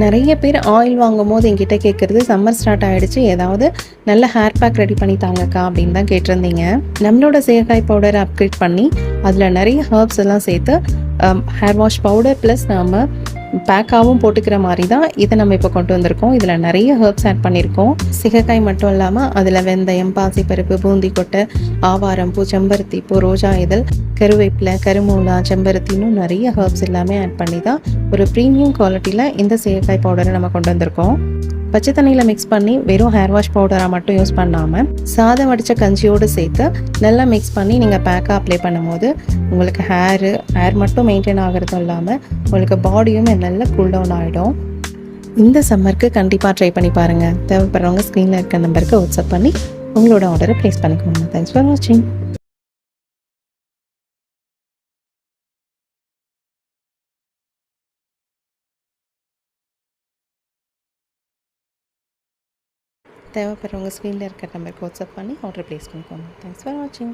நிறைய பேர் ஆயில் வாங்கும்போது என்கிட்ட கேட்குறது சம்மர் ஸ்டார்ட் ஆகிடுச்சு, ஏதாவது நல்ல ஹேர் பேக் ரெடி பண்ணி தாங்கக்கா அப்படின்னு தான் கேட்டிருந்தீங்க. நம்மளோட சீயக்காய் பவுடரை அப்கிரேட் பண்ணி அதில் நிறைய ஹர்ப்ஸ் எல்லாம் சேர்த்து ஹேர் வாஷ் பவுடர் ப்ளஸ் நாம் பேக்காகவும் போட்டுக்கிற மாதிரி தான் இதை நம்ம இப்போ கொண்டு வந்திருக்கோம். இதில் நிறைய ஹர்ப்ஸ் ஆட் பண்ணியிருக்கோம். சிகக்காய் மட்டும் இல்லாமல் அதில் வெந்தயம், பாசிப்பருப்பு, பூந்தி கொட்டை, ஆவாரம்பூ, செம்பருத்திப்பூ, ரோஜா இதழ், கருவேப்பிலை, கருமூலா, செம்பருத்தின்னு நிறைய ஹர்ப்ஸ் எல்லாமே ஆட் பண்ணி தான் ஒரு ப்ரீமியம் குவாலிட்டியில் இந்த சீயக்காய் பவுடரை நம்ம கொண்டு வந்திருக்கோம். பச்சை தண்ணியில் மிக்ஸ் பண்ணி வெறும் ஹேர் வாஷ் பவுடராக மட்டும் யூஸ் பண்ணாமல் சாதம் வடித்த கஞ்சியோடு சேர்த்து நல்லா மிக்ஸ் பண்ணி நீங்கள் பேக்காக அப்ளை பண்ணும்போது உங்களுக்கு ஹேர் மட்டும் மெயின்டைன் ஆகிறதும் இல்லாமல் உங்களுக்கு பாடியும் நல்லா கூல் டவுன் ஆகிடும். இந்த சம்மருக்கு கண்டிப்பாக ட்ரை பண்ணி பாருங்கள். தேவைப்படுறவங்க ஸ்க்ரீனில் இருக்க நம்பருக்கு வாட்ஸ்அப் பண்ணி உங்களோட ஆர்டரை ப்ளேஸ் பண்ணிக்கோங்க. தேங்க்ஸ் ஃபார் வாட்சிங். தேவைப்படுறவங்க ஸ்க்ரீனில் இருக்க நம்பருக்கு வாட்ஸ்அப் பண்ணி ஆர்டர் ப்ளேஸ் பண்ணிக்கோங்க. தேங்க்ஸ் ஃபார் வாட்சிங்.